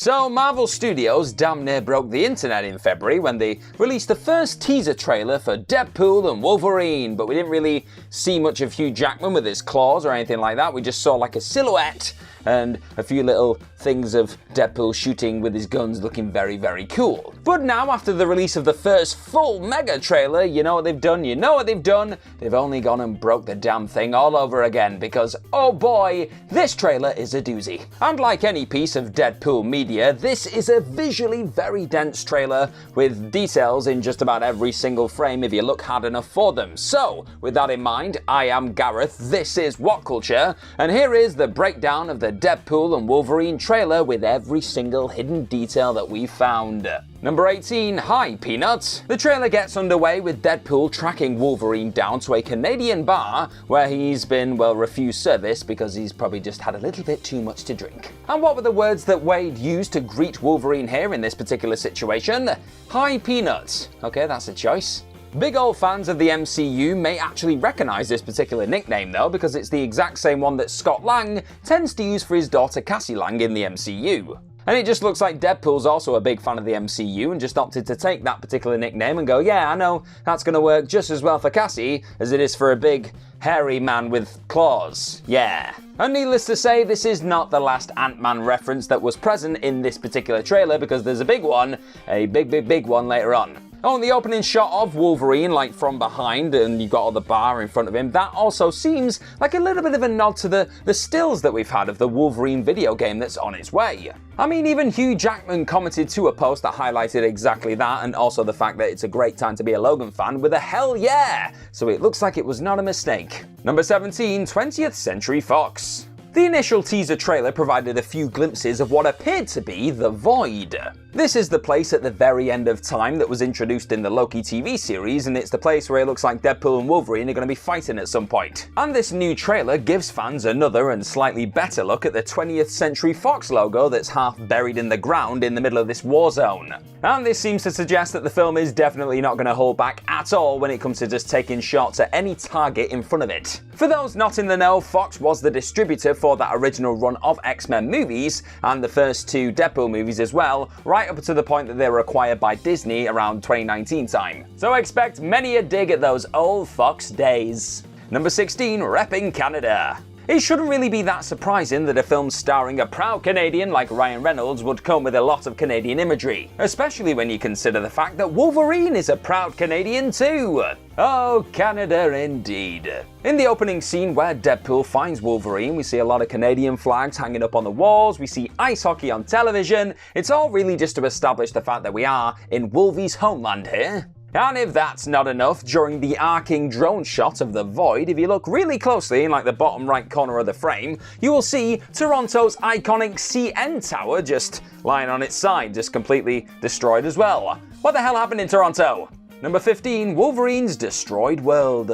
So Marvel Studios damn near broke the internet in February when they released the first teaser trailer for Deadpool and Wolverine, but we didn't really see much of Hugh Jackman with his claws or anything like that. We just saw like a silhouette and a few little things of Deadpool shooting with his guns looking very, very cool. But now, after the release of the first full mega trailer, you know what they've done? They've only gone and broke the damn thing all over again because, oh boy, this trailer is a doozy. And like any piece of Deadpool media, this is a visually very dense trailer with details in just about every single frame if you look hard enough for them. So, with that in mind, I am Gareth, this is What Culture, and here is the breakdown of the Deadpool and Wolverine trailer with every single hidden detail that we found. Number 18, Hi Peanuts. The trailer gets underway with Deadpool tracking Wolverine down to a Canadian bar where he's been, well, refused service because he's probably just had a little bit too much to drink. And what were the words that Wade used to greet Wolverine here in this particular situation? Hi Peanuts. Okay, that's a choice. Big old fans of the MCU may actually recognise this particular nickname though, because it's the exact same one that Scott Lang tends to use for his daughter Cassie Lang in the MCU. And it just looks like Deadpool's also a big fan of the MCU and just opted to take that particular nickname and go, yeah, I know that's going to work just as well for Cassie as it is for a big, hairy man with claws. Yeah. And needless to say, this is not the last AntMan reference that was present in this particular trailer because there's a big one, a big one later on. Oh, and the opening shot of Wolverine, like from behind, and you've got all the bar in front of him, that also seems like a little bit of a nod to the stills that we've had of the Wolverine video game that's on its way. I mean, even Hugh Jackman commented to a post that highlighted exactly that, and also the fact that it's a great time to be a Logan fan with a hell yeah! So it looks like it was not a mistake. Number 17, 20th Century Fox. The initial teaser trailer provided a few glimpses of what appeared to be the Void. This is the place at the very end of time that was introduced in the Loki TV series, and it's the place where it looks like Deadpool and Wolverine are going to be fighting at some point. And this new trailer gives fans another and slightly better look at the 20th Century Fox logo that's half buried in the ground in the middle of this war zone. And this seems to suggest that the film is definitely not going to hold back at all when it comes to just taking shots at any target in front of it. For those not in the know, Fox was the distributor for that original run of X-Men movies, and the first two Deadpool movies as well, right up to the point that they were acquired by Disney around 2019 time. So expect many a dig at those old Fox days. Number 16, repping Canada. It shouldn't really be that surprising that a film starring a proud Canadian like Ryan Reynolds would come with a lot of Canadian imagery, especially when you consider the fact that Wolverine is a proud Canadian too. Oh, Canada indeed. In the opening scene where Deadpool finds Wolverine, we see a lot of Canadian flags hanging up on the walls, we see ice hockey on television. It's all really just to establish the fact that we are in Wolvie's homeland here. And if that's not enough, during the arcing drone shot of the Void, if you look really closely in like the bottom right corner of the frame, you will see Toronto's iconic CN Tower just lying on its side, just completely destroyed as well. What the hell happened in Toronto? Number 15, Wolverine's Destroyed World.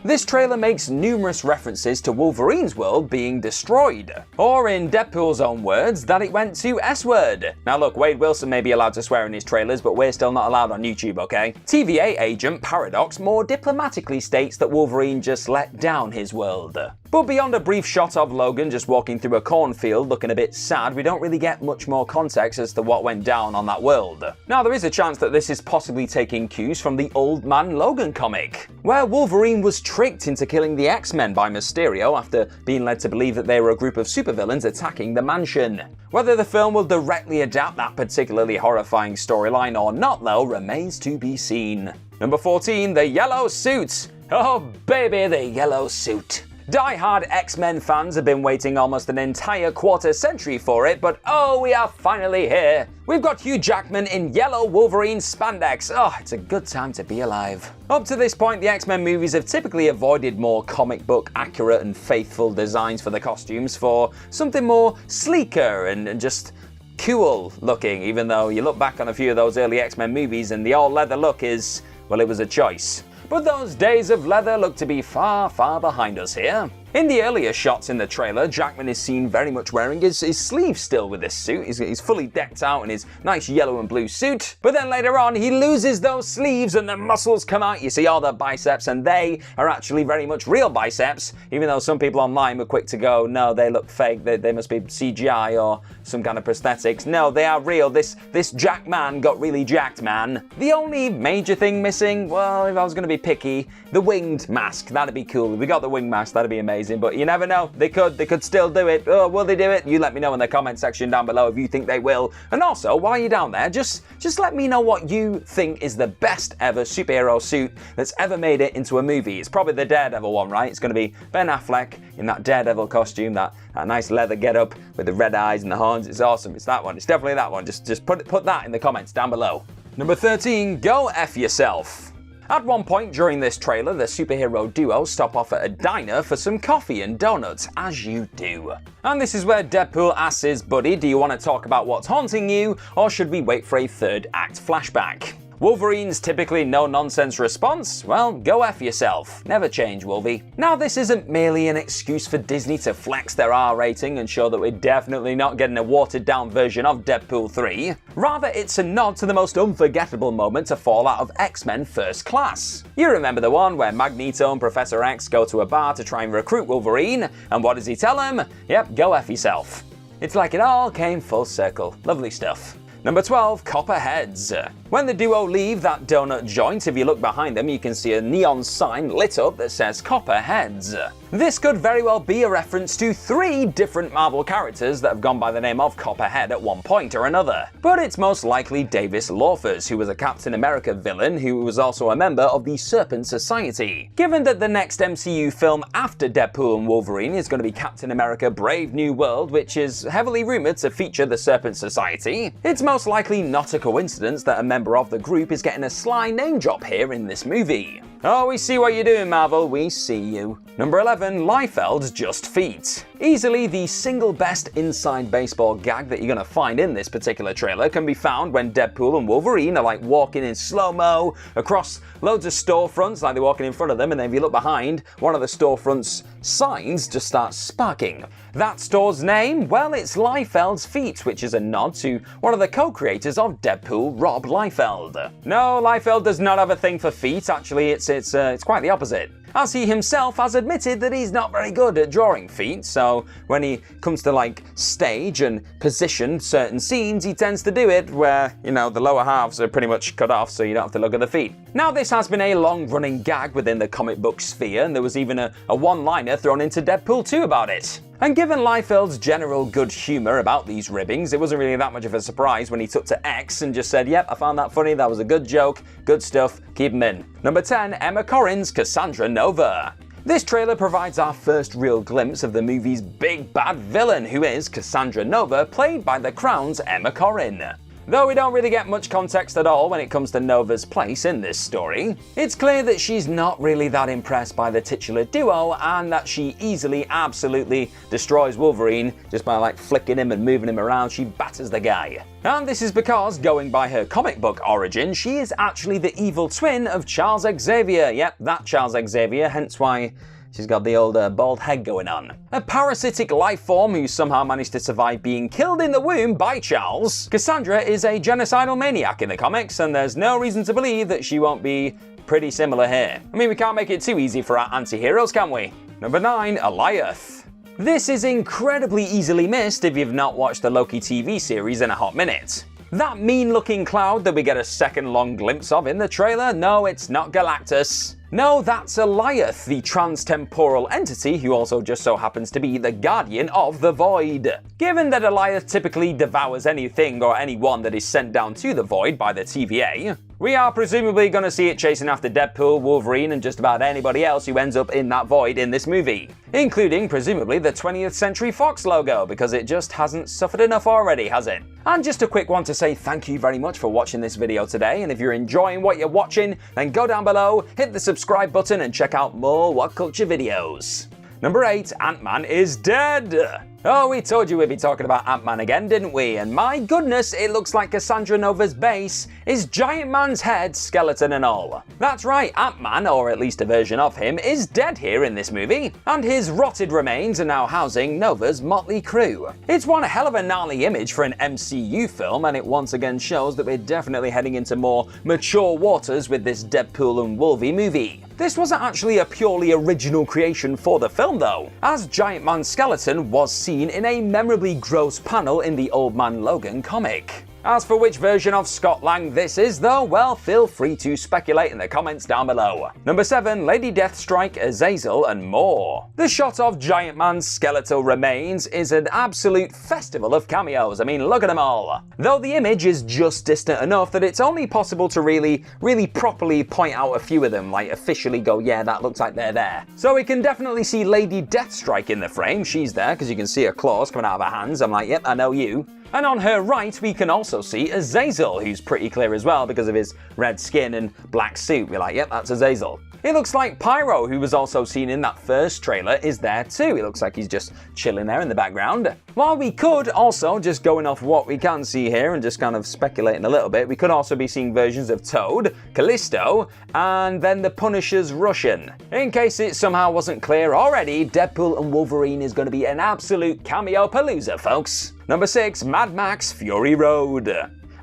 This trailer makes numerous references to Wolverine's world being destroyed, or in Deadpool's own words, that it went to S-word. Now look, Wade Wilson may be allowed to swear in his trailers, but we're still not allowed on YouTube, okay? TVA agent Paradox more diplomatically states that Wolverine just let down his world. But beyond a brief shot of Logan just walking through a cornfield looking a bit sad, we don't really get much more context as to what went down on that world. Now there is a chance that this is possibly taking cues from the Old Man Logan comic, where Wolverine was tricked into killing the X-Men by Mysterio after being led to believe that they were a group of supervillains attacking the mansion. Whether the film will directly adapt that particularly horrifying storyline or not though remains to be seen. Number 14, the Yellow Suit. Oh baby, the Yellow Suit. Die-hard X-Men fans have been waiting almost an entire quarter century for it, but oh, we are finally here. We've got Hugh Jackman in yellow Wolverine spandex. Oh, it's a good time to be alive. Up to this point, the X-Men movies have typically avoided more comic book accurate and faithful designs for the costumes for something more sleeker and just cool looking, even though you look back on a few of those early X-Men movies and the all-leather look is, well, it was a choice. But those days of leather look to be far, far behind us here. In the earlier shots in the trailer, Jackman is seen very much wearing his sleeves still with this suit. He's fully decked out in his nice yellow and blue suit. But then later on, he loses those sleeves and the muscles come out. You see all the biceps, and they are actually very much real biceps, even though some people online were quick to go, no, they look fake, they must be CGI or some kind of prosthetics. No, they are real. This Jackman got really jacked, man. The only major thing missing, well, if I was going to be picky, the winged mask. That'd be cool. If we got the winged mask, that'd be amazing. But you never know. They could still do it. Oh, will they do it? You let me know in the comment section down below if you think they will. And also, while you're down there, just let me know what you think is the best ever superhero suit that's ever made it into a movie. It's probably the Daredevil one, right? It's going to be Ben Affleck in that Daredevil costume, that nice leather getup with the red eyes and the horns. It's awesome. It's that one. It's definitely that one. Just put that in the comments down below. Number 13, go F yourself. At one point during this trailer, the superhero duo stop off at a diner for some coffee and donuts, as you do. And this is where Deadpool asks his buddy, do you want to talk about what's haunting you, or should we wait for a third act flashback? Wolverine's typically no-nonsense response? Well, go F yourself. Never change, Wolvie. Now, this isn't merely an excuse for Disney to flex their R rating and show that we're definitely not getting a watered-down version of Deadpool 3. Rather, it's a nod to the most unforgettable moment to fall out of X-Men First Class. You remember the one where Magneto and Professor X go to a bar to try and recruit Wolverine, and what does he tell him? Yep, go F yourself. It's like it all came full circle. Lovely stuff. Number 12, Copperheads. When the duo leave that donut joint, if you look behind them, you can see a neon sign lit up that says Copperheads. This could very well be a reference to 3 different Marvel characters that have gone by the name of Copperhead at one point or another. But it's most likely Davis Lawfers, who was a Captain America villain who was also a member of the Serpent Society. Given that the next MCU film after Deadpool and Wolverine is going to be Captain America Brave New World, which is heavily rumored to feature the Serpent Society, it's most likely not a coincidence that a member of the group is getting a sly name drop here in this movie. Oh, we see what you're doing, Marvel. We see you. Number 11, Liefeld's Just Feet. Easily the single best inside baseball gag that you're gonna find in this particular trailer can be found when Deadpool and Wolverine are like walking in slow-mo across loads of storefronts, like they're walking in front of them, and then if you look behind, one of the storefronts' signs just starts sparking. That store's name? Well, it's Liefeld's Feet, which is a nod to one of the co-creators of Deadpool, Rob Liefeld. No, Liefeld does not have a thing for feet. Actually, it's quite the opposite, as he himself has admitted that he's not very good at drawing feet, so when he comes to like stage and position certain scenes, he tends to do it where, you know, the lower halves are pretty much cut off so you don't have to look at the feet. Now, this has been a long-running gag within the comic book sphere, and there was even a one-liner thrown into Deadpool 2 about it. And given Liefeld's general good humour about these ribbings, it wasn't really that much of a surprise when he took to X and just said, yep, I found that funny, that was a good joke, good stuff, keep him in. Number 10, Emma Corrin's Cassandra Nova. This trailer provides our first real glimpse of the movie's big bad villain, who is Cassandra Nova, played by The Crown's Emma Corrin. Though we don't really get much context at all when it comes to Nova's place in this story, it's clear that she's not really that impressed by the titular duo and that she easily, absolutely destroys Wolverine just by like flicking him and moving him around. She batters the guy. And this is because, going by her comic book origin, she is actually the evil twin of Charles Xavier. Yep, that Charles Xavier, hence why she's got the old bald head going on. A parasitic life form who somehow managed to survive being killed in the womb by Charles, Cassandra is a genocidal maniac in the comics, and there's no reason to believe that she won't be pretty similar here. I mean, we can't make it too easy for our anti-heroes, can we? Number 9, Elith. This is incredibly easily missed if you've not watched the Loki TV series in a hot minute. That mean-looking cloud that we get a second-long glimpse of in the trailer, no, it's not Galactus. No, that's Elith, the trans-temporal entity who also just so happens to be the guardian of the Void. Given that Elith typically devours anything or anyone that is sent down to the Void by the TVA, we are presumably going to see it chasing after Deadpool, Wolverine, and just about anybody else who ends up in that Void in this movie. Including, presumably, the 20th Century Fox logo, because it just hasn't suffered enough already, has it? And just a quick one to say thank you very much for watching this video today, and if you're enjoying what you're watching, then go down below, hit the subscribe button, and check out more What Culture videos. Number 8, AntMan is dead! Oh, we told you we'd be talking about Ant-Man again, didn't we? And my goodness, it looks like Cassandra Nova's base is Giant Man's head, skeleton and all. That's right, Ant-Man, or at least a version of him, is dead here in this movie, and his rotted remains are now housing Nova's motley crew. It's one hell of a gnarly image for an MCU film, and it once again shows that we're definitely heading into more mature waters with this Deadpool and Wolverine movie. This wasn't actually a purely original creation for the film though, as Giant Man's skeleton was seen in a memorably gross panel in the Old Man Logan comic. As for which version of Scott Lang this is though, well, feel free to speculate in the comments down below. Number 7, Lady Deathstrike, Zazil and more. The shot of Giant Man's skeletal remains is an absolute festival of cameos. I mean, look at them all. Though the image is just distant enough that it's only possible to really properly point out a few of them, like officially go, yeah, that looks like they're there. So we can definitely see Lady Deathstrike in the frame. She's there because you can see her claws coming out of her hands. I'm like, yep, I know you. And on her right, we can also see Zazil, who's pretty clear as well because of his red skin and black suit. We're like, yep, that's Zazil. It looks like Pyro, who was also seen in that first trailer, is there too. It looks like he's just chilling there in the background. While we could also, just going off what we can see here and just kind of speculating a little bit, we could also be seeing versions of Toad, Callisto, and then the Punisher's Russian. In case it somehow wasn't clear already, Deadpool and Wolverine is going to be an absolute cameo-palooza, folks. Number 6, Mad Max Fury Road.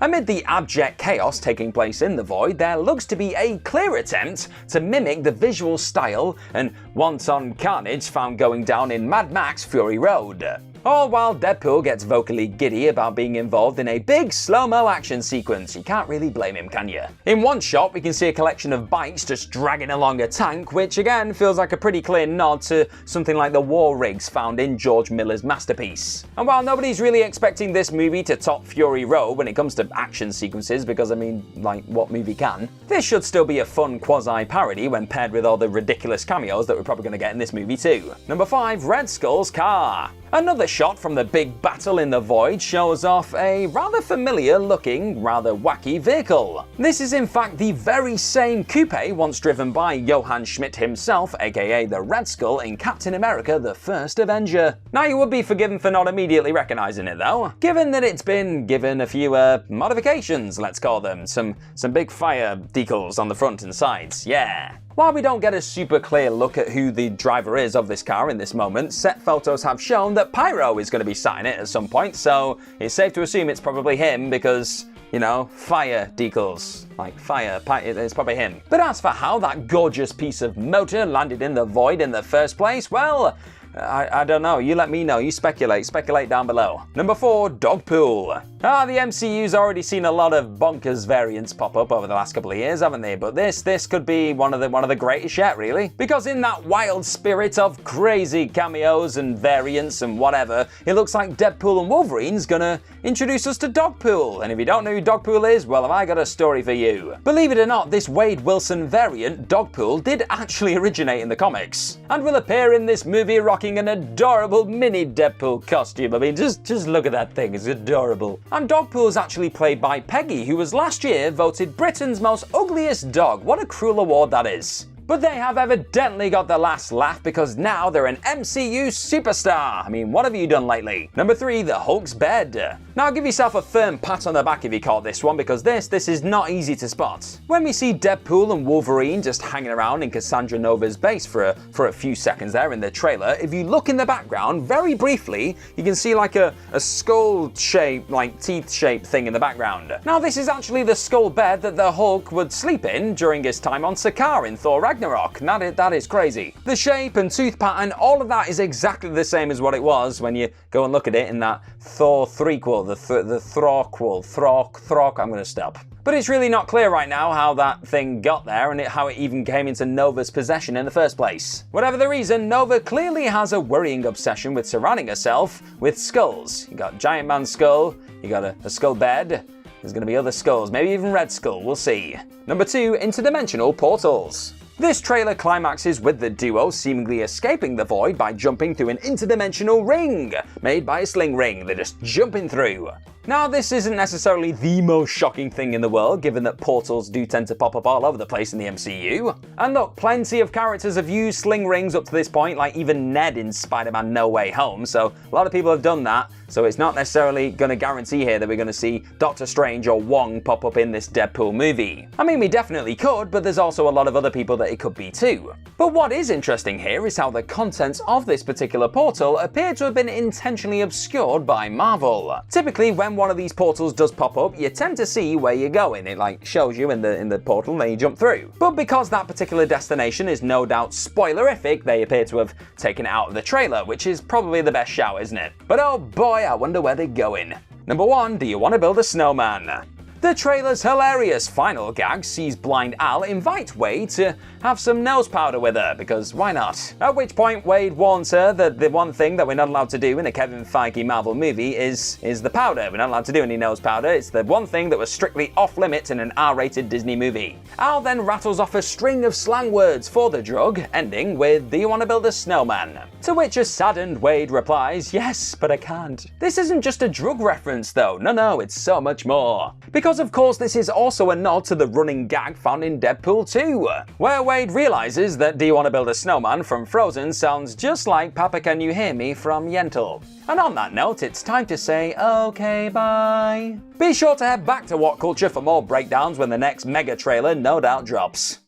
Amid the abject chaos taking place in the Void, there looks to be a clear attempt to mimic the visual style and wanton carnage found going down in Mad Max Fury Road. All while Deadpool gets vocally giddy about being involved in a big slow-mo action sequence. You can't really blame him, can you? In one shot, we can see a collection of bikes just dragging along a tank, which again feels like a pretty clear nod to something like the war rigs found in George Miller's masterpiece. And while nobody's really expecting this movie to top Fury Road when it comes to action sequences, because I mean, like, what movie can? This should still be a fun quasi-parody when paired with all the ridiculous cameos that we're probably going to get in this movie too. Number 5, Red Skull's car. Another shot from the big battle in the Void shows off a rather familiar looking, rather wacky vehicle. This is in fact the very same coupe once driven by Johann Schmidt himself, aka the Red Skull in Captain America the First Avenger. Now you would be forgiven for not immediately recognizing it though, given that it's been given a few modifications, let's call them. Some big fire decals on the front and sides, yeah. While we don't get a super clear look at who the driver is of this car in this moment, set photos have shown that Pyro is going to be sat in it at some point, so it's safe to assume it's probably him because, you know, fire decals. Like fire, it's probably him. But as for how that gorgeous piece of motor landed in the Void in the first place, well, I don't know. You let me know. You speculate down below. Number 4, Dogpool. The MCU's already seen a lot of bonkers variants pop up over the last couple of years, haven't they? But this could be one of the greatest yet, really. Because in that wild spirit of crazy cameos and variants and whatever, it looks like Deadpool and Wolverine's gonna introduce us to Dogpool. And if you don't know who Dogpool is, well, have I got a story for you. Believe it or not, this Wade Wilson variant, Dogpool, did actually originate in the comics and will appear in this movie rocking an adorable mini Deadpool costume. I mean, just look at that thing, it's adorable. And Dogpool is actually played by Peggy, who was last year voted Britain's most ugliest dog. What a cruel award that is. But they have evidently got the last laugh because now they're an MCU superstar. I mean, what have you done lately? Number 3, the Hulk's bed. Now give yourself a firm pat on the back if you caught this one, because this is not easy to spot. When we see Deadpool and Wolverine just hanging around in Cassandra Nova's base for a few seconds there in the trailer, if you look in the background very briefly, you can see like a skull shape, like teeth shaped thing in the background. Now this is actually the skull bed that the Hulk would sleep in during his time on Sakaar in Thor Ragnarok. That is crazy. The shape and tooth pattern, all of that is exactly the same as what it was when you go and look at it in that Thor threequel, the Thorquel, Throck, I'm gonna stop. But it's really not clear right now how that thing got there and how it even came into Nova's possession in the first place. Whatever the reason, Nova clearly has a worrying obsession with surrounding herself with skulls. You got Giant Man's skull, you got a skull bed, there's gonna be other skulls, maybe even Red Skull, we'll see. Number 2, interdimensional portals. This trailer climaxes with the duo seemingly escaping the Void by jumping through an interdimensional ring, made by a sling ring they're just jumping through. Now, this isn't necessarily the most shocking thing in the world, given that portals do tend to pop up all over the place in the MCU. And look, plenty of characters have used sling rings up to this point, like even Ned in Spider-Man No Way Home, so a lot of people have done that, so it's not necessarily going to guarantee here that we're going to see Doctor Strange or Wong pop up in this Deadpool movie. I mean, we definitely could, but there's also a lot of other people that it could be too. But what is interesting here is how the contents of this particular portal appear to have been intentionally obscured by Marvel. Typically, when one of these portals does pop up, you tend to see where you're going. It like shows you in the portal and then you jump through. But because that particular destination is no doubt spoilerific, they appear to have taken it out of the trailer, which is probably the best shout, isn't it? But oh boy, I wonder where they're going. Number 1, do you want to build a snowman? The trailer's hilarious final gag sees blind Al invite Wade to have some nose powder with her, because why not? At which point Wade warns her that the one thing that we're not allowed to do in a Kevin Feige Marvel movie is the powder. We're not allowed to do any nose powder. It's the one thing that was strictly off limits in an R-rated Disney movie. Al then rattles off a string of slang words for the drug, ending with, "Do you want to build a snowman?" To which a saddened Wade replies, "Yes, but I can't." This isn't just a drug reference though. No, it's so much more. Because of course this is also a nod to the running gag found in Deadpool 2, where Wade realizes that "Do you want to build a snowman" from Frozen sounds just like "Papa, can you hear me" from Yentl. And on that note, it's time to say okay, bye. Be sure to head back to What Culture for more breakdowns when the next mega trailer no doubt drops.